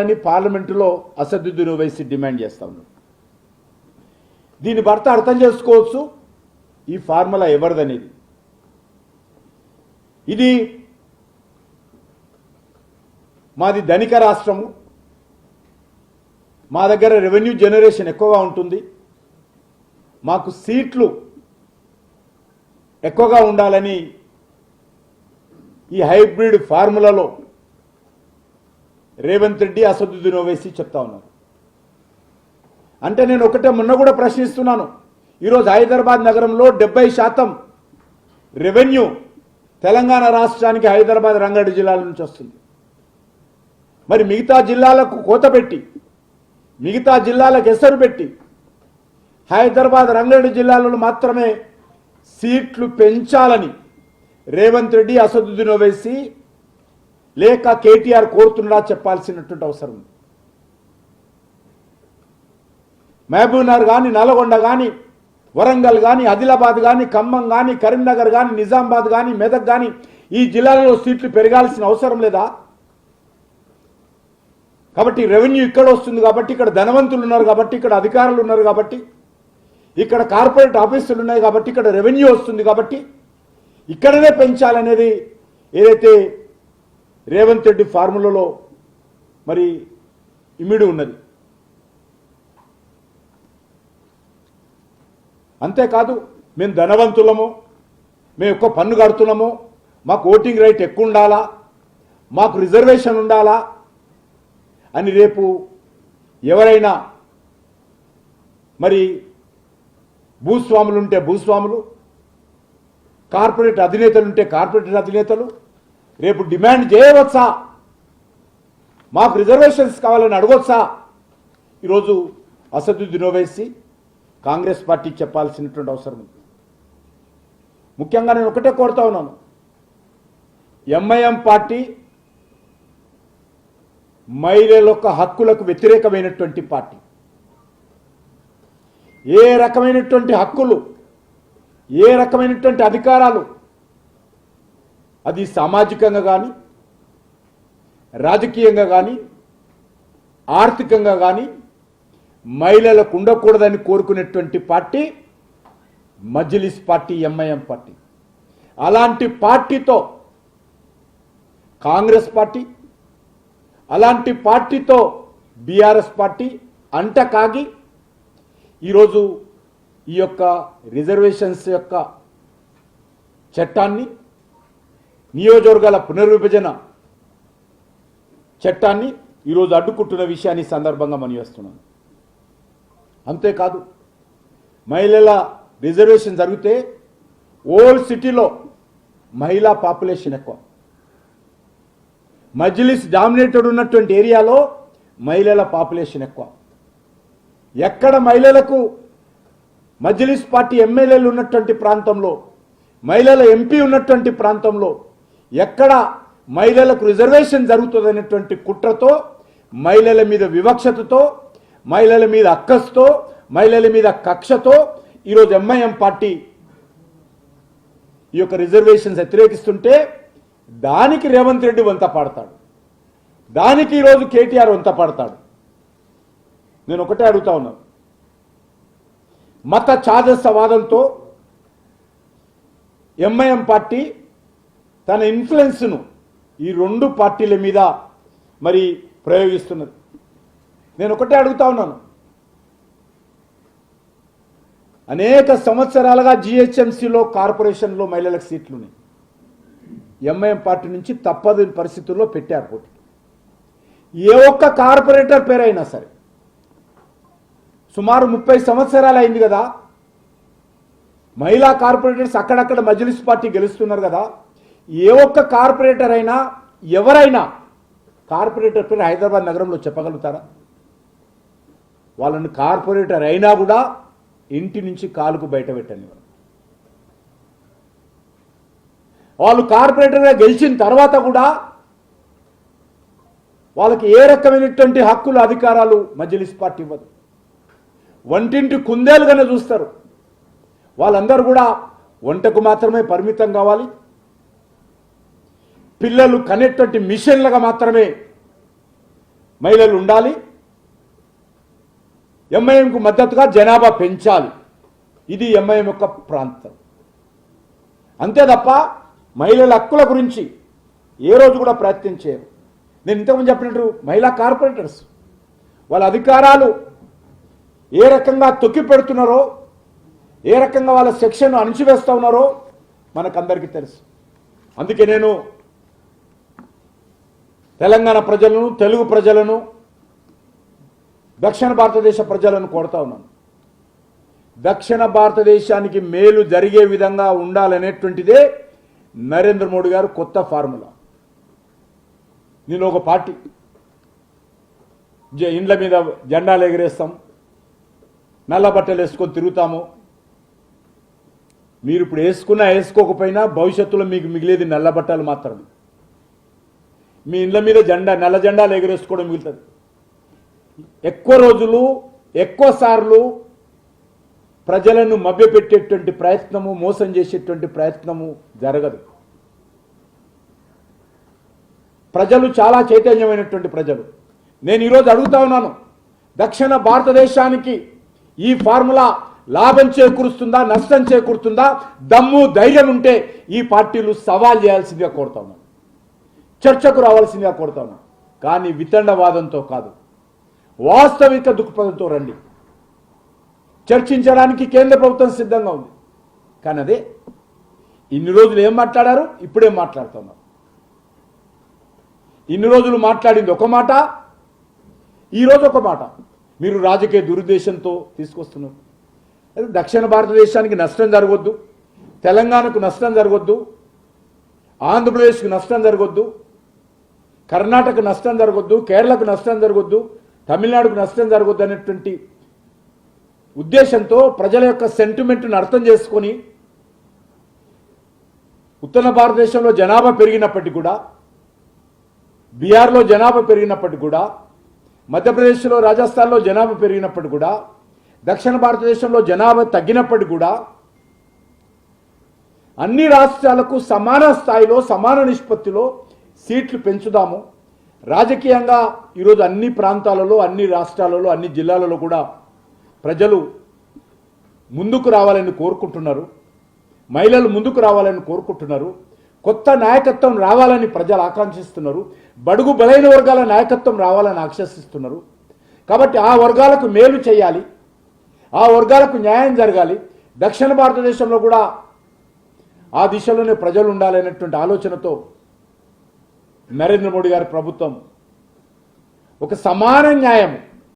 అని పార్లమెంటులో అసదుద్దీన్ ఓవైసీ డిమాండ్ చేస్తా ఉన్నాడు. దీని భర్త అర్థం చేసుకోవచ్చు ఈ ఫార్ములా ఎవరిదనేది. ఇది మాది ధనిక రాష్ట్రము, మా దగ్గర రెవెన్యూ జనరేషన్ ఎక్కువగా ఉంటుంది, మాకు సీట్లు ఎక్కువగా ఉండాలని ఈ హైబ్రిడ్ ఫార్ములాలో రేవంత్ రెడ్డి అసదుద్దీన్ ఓవైసీ చెప్తా ఉన్నారు. అంటే నేను ఒకటే మొన్న కూడా ప్రశ్నిస్తున్నాను, ఈరోజు హైదరాబాద్ నగరంలో 70% రెవెన్యూ తెలంగాణ రాష్ట్రానికి హైదరాబాద్ రంగారెడ్డి జిల్లాల నుంచి వస్తుంది. మరి మిగతా జిల్లాలకు కోత పెట్టి, మిగతా జిల్లాలకు ఎసరు పెట్టి హైదరాబాద్ రంగారెడ్డి జిల్లాలలో మాత్రమే సీట్లు పెంచాలని రేవంత్ రెడ్డి అసదుద్దీన్ ఓవైసీ లేక కేటీఆర్ కోరుతున్నా చెప్పాల్సినటువంటి అవసరం. మహబూబ్నగర్ కానీ, నల్గొండ కానీ, వరంగల్ కానీ, ఆదిలాబాద్ కానీ, ఖమ్మం కానీ, కరీంనగర్ కానీ, నిజామాబాద్ కానీ, మెదక్ కానీ ఈ జిల్లాలలో సీట్లు పెరగాల్సిన అవసరం లేదా? కాబట్టి రెవెన్యూ ఇక్కడ వస్తుంది కాబట్టి, ఇక్కడ ధనవంతులు ఉన్నారు కాబట్టి, ఇక్కడ అధికారులు ఉన్నారు కాబట్టి, ఇక్కడ కార్పొరేట్ ఆఫీసులు ఉన్నాయి కాబట్టి, ఇక్కడ రెవెన్యూ వస్తుంది కాబట్టి ఇక్కడనే పెంచాలనేది ఏదైతే రేవంత్ రెడ్డి ఫార్ములాలో మరి ఇమిడి ఉన్నది. అంతేకాదు మేము ధనవంతులము, మేము ఎక్కువ పన్ను కడుతున్నాము, మాకు ఓటింగ్ రైట్ ఎక్కువ ఉండాలా, మాకు రిజర్వేషన్ ఉండాలా అని రేపు ఎవరైనా మరి భూస్వాములు ఉంటే భూస్వాములు, కార్పొరేట్ అధినేతలు ఉంటే కార్పొరేట్ అధినేతలు రేపు డిమాండ్ చేయవచ్చా, మాకు రిజర్వేషన్స్ కావాలని అడగొచ్చా? ఈరోజు అసదుద్దీన్ ఓవైసీ కాంగ్రెస్ పార్టీ చెప్పాల్సినటువంటి అవసరం ఉంది. ముఖ్యంగా నేను ఒకటే కోరుతా ఉన్నాను, ఎంఐఎం పార్టీ మహిళల యొక్క హక్కులకు వ్యతిరేకమైనటువంటి పార్టీ. ఏ రకమైనటువంటి హక్కులు, ఏ రకమైనటువంటి అధికారాలు, అది సామాజికంగా కానీ, రాజకీయంగా కానీ, ఆర్థికంగా కానీ మహిళలకు ఉండకూడదని కోరుకునేటువంటి party Majlis party, MIM party. అలాంటి పార్టీతో కాంగ్రెస్ పార్టీ, అలాంటి పార్టీతో బీఆర్ఎస్ పార్టీ అంటకాగి ఈరోజు ఈ యొక్క రిజర్వేషన్స్ యొక్క చట్టాన్ని, నియోజకవర్గాల పునర్విభజన చట్టాన్ని ఈరోజు అడ్డుకుంటున్న విషయాన్ని సందర్భంగా మనవేస్తున్నాను. అంతేకాదు మహిళల రిజర్వేషన్ జరిగితే ఓల్డ్ సిటీలో మహిళా పాపులేషన్ ఎక్కువ, మజ్లిస్ డామినేటెడ్ ఉన్నటువంటి ఏరియాలో మహిళల పాపులేషన్ ఎక్కువ. ఎక్కడ మహిళలకు మజ్లిస్ పార్టీ ఎమ్మెల్యేలు ఉన్నటువంటి ప్రాంతంలో, మహిళల ఎంపీ ఉన్నటువంటి ప్రాంతంలో ఎక్కడ మహిళలకు రిజర్వేషన్ జరుగుతుందనేటువంటి కుట్రతో, మహిళల మీద వివక్షతతో, మహిళల మీద అక్కస్తో, మహిళల మీద కక్షతో ఈరోజు ఎంఐఎం పార్టీ ఈ యొక్క రిజర్వేషన్స్ వ్యతిరేకిస్తుంటే దానికి రేవంత్ రెడ్డి వంత పాడతాడు, దానికి ఈరోజు కేటీఆర్ వంత పాడతాడు. నేను ఒకటే అడుగుతా ఉన్నాను, మత ఛాదసవాదంతో ఎంఐఎం పార్టీ తన ఇన్ఫ్లుయెన్స్ను ఈ రెండు పార్టీల మీద మరి ప్రయోగిస్తున్నది. నేను ఒకటే అడుగుతా ఉన్నాను, అనేక సంవత్సరాలుగా జిహెచ్ఎంసీలో కార్పొరేషన్లో మహిళలకు సీట్లు ఉన్నాయి. ఎంఐఎం పార్టీ నుంచి తప్పని పరిస్థితుల్లో పెట్టారు పోటీ. ఏ ఒక్క కార్పొరేటర్ పేరైనా సరే, సుమారు 30 సంవత్సరాలు అయింది కదా, మహిళా కార్పొరేటర్స్ అక్కడక్కడ మజ్లిస్ పార్టీ గెలుస్తున్నారు కదా, ఏ ఒక్క కార్పొరేటర్ అయినా, ఎవరైనా కార్పొరేటర్ పేరు హైదరాబాద్ నగరంలో చెప్పగలుగుతారా? వాళ్ళని కార్పొరేటర్ అయినా కూడా ఇంటి నుంచి కాలుకు బయట పెట్టని వాళ్ళు కార్పొరేటర్గా గెలిచిన తర్వాత కూడా వాళ్ళకి ఏ రకమైనటువంటి హక్కులు, అధికారాలు మజ్లిస్ పార్టీ ఇవ్వదు. వంటింటి కుందేలుగానే చూస్తారు. వాళ్ళందరూ కూడా వంటకు మాత్రమే పరిమితం కావాలి, పిల్లలు కనేటువంటి మిషన్లుగా మాత్రమే మహిళలు ఉండాలి, ఎంఐఎంకు మద్దతుగా జనాభా పెంచాలి. ఇది ఎంఐఎం యొక్క ప్రాంతం. అంతే తప్ప మహిళల హక్కుల గురించి ఏ రోజు కూడా ప్రయత్నం చేయరు. నేను ఇంతకుముందు చెప్పినట్టు మహిళా కార్పొరేటర్స్ వాళ్ళ అధికారాలు ఏ రకంగా తొక్కి పెడుతున్నారో, ఏ రకంగా వాళ్ళ సెక్షన్ను అణిచివేస్తూ ఉన్నారో మనకందరికీ తెలుసు. అందుకే నేను తెలంగాణ ప్రజలను, తెలుగు ప్రజలను, దక్షిణ భారతదేశ ప్రజలను కోరుతా ఉన్నాను. దక్షిణ భారతదేశానికి మేలు జరిగే విధంగా ఉండాలనేటువంటిదే నరేంద్ర మోడీ గారు కొత్త ఫార్ములా. నేను ఒక పార్టీ ఇండ్ల మీద జెండాలు ఎగరేస్తాం, నల్ల బట్టలు వేసుకొని తిరుగుతాము. మీరు ఇప్పుడు వేసుకున్నా వేసుకోకపోయినా భవిష్యత్తులో మీకు మిగిలేది నల్ల బట్టలు మాత్రమే. మీ ఇండ్ల మీద నల్ల జెండాలు ఎగరేసుకోవడం మిగులుతుంది. ఎక్కువ రోజులు, ఎక్కువ సార్లు ప్రజలను మభ్యపెట్టేటువంటి ప్రయత్నము, మోసం చేసేటువంటి ప్రయత్నము జరగదు. ప్రజలు చాలా చైతన్యమైనటువంటి ప్రజలు. నేను ఈరోజు అడుగుతా ఉన్నాను, దక్షిణ భారతదేశానికి ఈ ఫార్ములా లాభం చేకూరుస్తుందా, నష్టం చేకూరుతుందా? దమ్ము, ధైర్యం ఉంటే ఈ పార్టీలు సవాల్ చేయాల్సిందిగా కోరుతా ఉన్నాను, చర్చకు రావాల్సిందిగా కోరుతా ఉన్నాను. కానీ వితండవాదంతో కాదు, వాస్తవిక దృక్పథంతో రండి. చర్చించడానికి కేంద్ర ప్రభుత్వం సిద్ధంగా ఉంది. కానీ అదే ఇన్ని రోజులు ఏం మాట్లాడారు, ఇప్పుడేం మాట్లాడుతున్నారు? ఇన్ని రోజులు మాట్లాడింది ఒక మాట, ఈరోజు ఒక మాట. మీరు రాజకీయ దురుద్దేశంతో తీసుకొస్తున్నారు. అది దక్షిణ భారతదేశానికి నష్టం జరగొద్దు, తెలంగాణకు నష్టం జరగొద్దు, ఆంధ్రప్రదేశ్కు నష్టం జరగొద్దు, కర్ణాటక నష్టం జరగొద్దు, కేరళకు నష్టం జరగొద్దు, తమిళనాడుకు నష్టం జరగొద్దు అనేటువంటి ఉద్దేశంతో ప్రజల యొక్క సెంటిమెంట్ను అర్థం చేసుకొని ఉత్తర భారతదేశంలో జనాభా పెరిగినప్పటికీ కూడా, బీహార్లో జనాభా పెరిగినప్పటికీ కూడా, మధ్యప్రదేశ్లో, రాజస్థాన్లో జనాభా పెరిగినప్పటికీ కూడా, దక్షిణ భారతదేశంలో జనాభా తగ్గినప్పటికీ కూడా అన్ని రాష్ట్రాలకు సమాన స్థాయిలో, సమాన నిష్పత్తిలో సీట్లు పెంచుదాము. రాజకీయంగా ఈరోజు అన్ని ప్రాంతాలలో, అన్ని రాష్ట్రాలలో, అన్ని జిల్లాలలో కూడా ప్రజలు ముందుకు రావాలని కోరుకుంటున్నారు, మహిళలు ముందుకు రావాలని కోరుకుంటున్నారు, కొత్త నాయకత్వం రావాలని ప్రజలు ఆకాంక్షిస్తున్నారు, బడుగు బలైన వర్గాల నాయకత్వం రావాలని ఆకాంక్షిస్తున్నారు. కాబట్టి ఆ వర్గాలకు మేలు చేయాలి, ఆ వర్గాలకు న్యాయం జరగాలి. దక్షిణ భారతదేశంలో కూడా ఆ దిశలోనే ప్రజలు ఉండాలనేటువంటి ఆలోచనతో నరేంద్ర మోడీ గారి ప్రభుత్వం ఒక సమాన న్యాయం